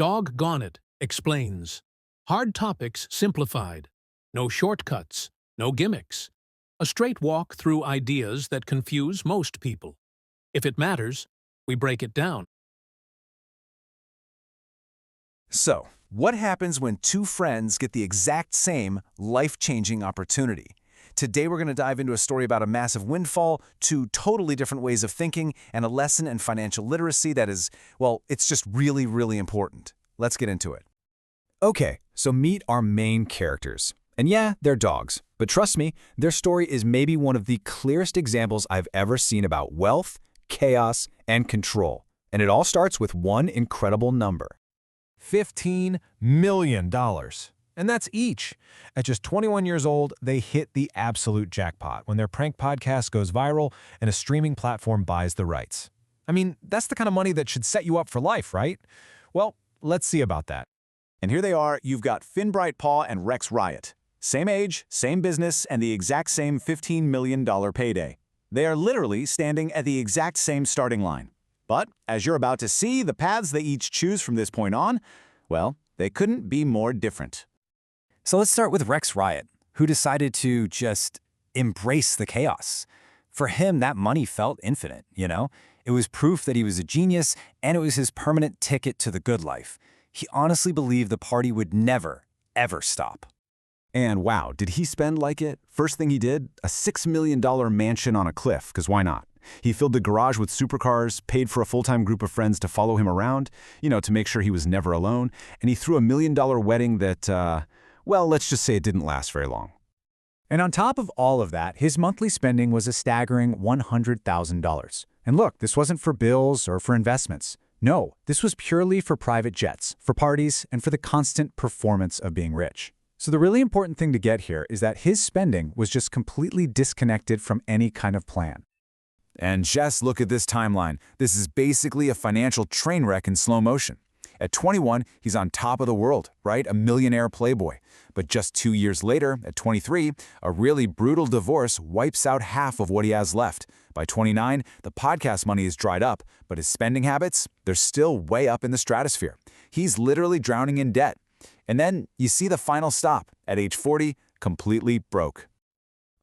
DogGoneIt explains. Hard topics simplified. No shortcuts, no gimmicks. A straight walk through ideas that confuse most people. If it matters, we break it down. So, what happens when two friends get the exact same life-changing opportunity? Today we're going to dive into a story about a massive windfall, two totally different ways of thinking, and a lesson in financial literacy that is, well, it's just really, really important. Let's get into it. Okay, so meet our main characters. And yeah, they're dogs. But trust me, their story is maybe one of the clearest examples I've ever seen about wealth, chaos, and control. And it all starts with one incredible number. $15 million. And that's each. At just 21 years old, they hit the absolute jackpot when their prank podcast goes viral and a streaming platform buys the rights. I mean, that's the kind of money that should set you up for life, right? Well, let's see about that. And here they are, you've got Finn Brightpaw and Rex Riot. Same age, same business, and the exact same $15 million payday. They are literally standing at the exact same starting line. But, as you're about to see, the paths they each choose from this point on, well, they couldn't be more different. So let's start with Rex Riot, who decided to just embrace the chaos. For him, that money felt infinite, you know? It was proof that he was a genius, and it was his permanent ticket to the good life. He honestly believed the party would never, ever stop. And wow, did he spend like it? First thing he did, a $6 million mansion on a cliff, because why not? He filled the garage with supercars, paid for a full-time group of friends to follow him around, to make sure he was never alone, and he threw a $1 million wedding that, well, let's just say it didn't last very long. And on top of all of that, his monthly spending was a staggering $100,000. And look, this wasn't for bills or for investments. No, this was purely for private jets, for parties, and for the constant performance of being rich. So the really important thing to get here is that his spending was just completely disconnected from any kind of plan. And just look at this timeline. This is basically a financial train wreck in slow motion. At 21, he's on top of the world, right? A millionaire playboy. But just 2 years later, at 23, a really brutal divorce wipes out half of what he has left. By 29, the podcast money is dried up, but his spending habits, they're still way up in the stratosphere. He's literally drowning in debt. And then you see the final stop. At age 40, completely broke.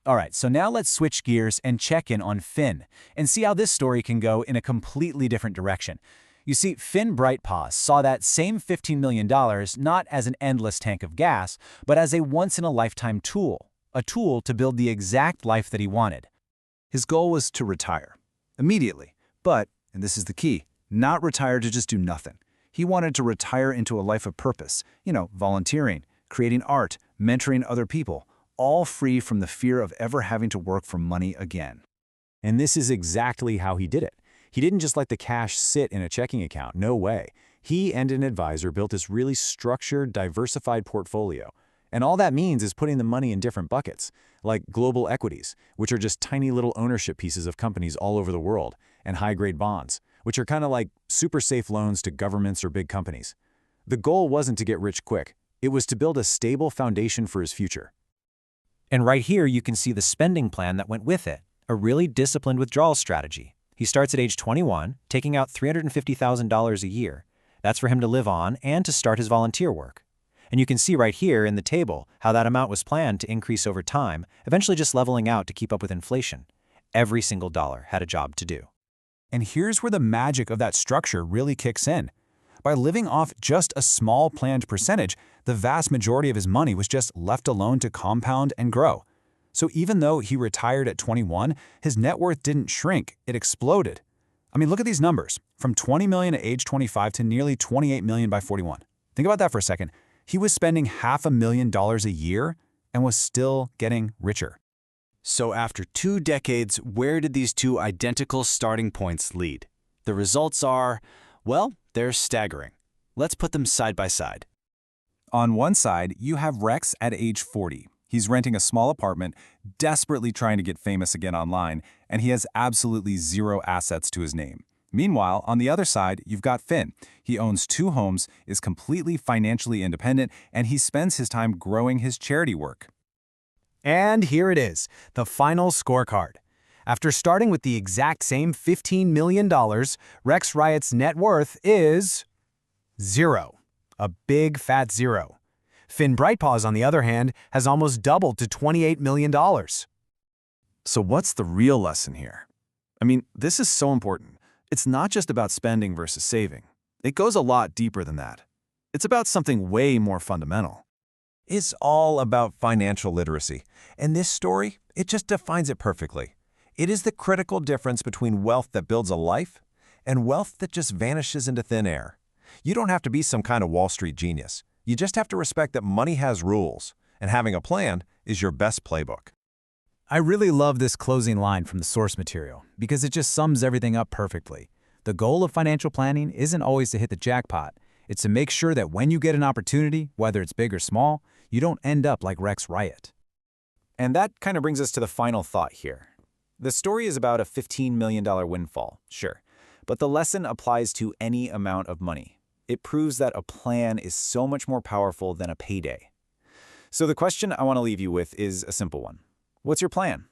All right, so now let's switch gears and check in on Finn and see how this story can go in a completely different direction. You see, Finn Brightpaw saw that same $15 million not as an endless tank of gas, but as a once-in-a-lifetime tool, a tool to build the exact life that he wanted. His goal was to retire. Immediately. But, and this is the key, not retire to just do nothing. He wanted to retire into a life of purpose, volunteering, creating art, mentoring other people, all free from the fear of ever having to work for money again. And this is exactly how he did it. He didn't just let the cash sit in a checking account, no way. He and an advisor built this really structured, diversified portfolio. And all that means is putting the money in different buckets, like global equities, which are just tiny little ownership pieces of companies all over the world, and high-grade bonds, which are kind of like super safe loans to governments or big companies. The goal wasn't to get rich quick. It was to build a stable foundation for his future. And right here, you can see the spending plan that went with it, a really disciplined withdrawal strategy. He starts at age 21, taking out $350,000 a year. That's for him to live on and to start his volunteer work. And you can see right here in the table how that amount was planned to increase over time, eventually just leveling out to keep up with inflation. Every single dollar had a job to do. And here's where the magic of that structure really kicks in. By living off just a small planned percentage, the vast majority of his money was just left alone to compound and grow. So even though he retired at 21, his net worth didn't shrink, it exploded. I mean, look at these numbers. From $20 million at age 25 to nearly $28 million by 41. Think about that for a second. He was spending $500,000 a year and was still getting richer. So after 2 decades, where did these two identical starting points lead? The results are, well, they're staggering. Let's put them side by side. On one side, you have Rex at age 40. He's renting a small apartment, desperately trying to get famous again online, and he has absolutely zero assets to his name. Meanwhile, on the other side, you've got Finn. He owns 2 homes, is completely financially independent, and he spends his time growing his charity work. And here it is, the final scorecard. After starting with the exact same $15 million, Rex Riot's net worth is 0. a big fat zero. Finn Brightpaws, on the other hand, has almost doubled to $28 million. So what's the real lesson here? I mean, this is so important. It's not just about spending versus saving. It goes a lot deeper than that. It's about something way more fundamental. It's all about financial literacy, and this story, it just defines it perfectly. It is the critical difference between wealth that builds a life and wealth that just vanishes into thin air. You don't have to be some kind of Wall Street genius. You just have to respect that money has rules, and having a plan is your best playbook. I really love this closing line from the source material because it just sums everything up perfectly. The goal of financial planning isn't always to hit the jackpot. It's to make sure that when you get an opportunity, whether it's big or small, you don't end up like Rex Riot. And that kind of brings us to the final thought here. The story is about a $15 million windfall, sure, but the lesson applies to any amount of money. It proves that a plan is so much more powerful than a payday. So the question I want to leave you with is a simple one. What's your plan?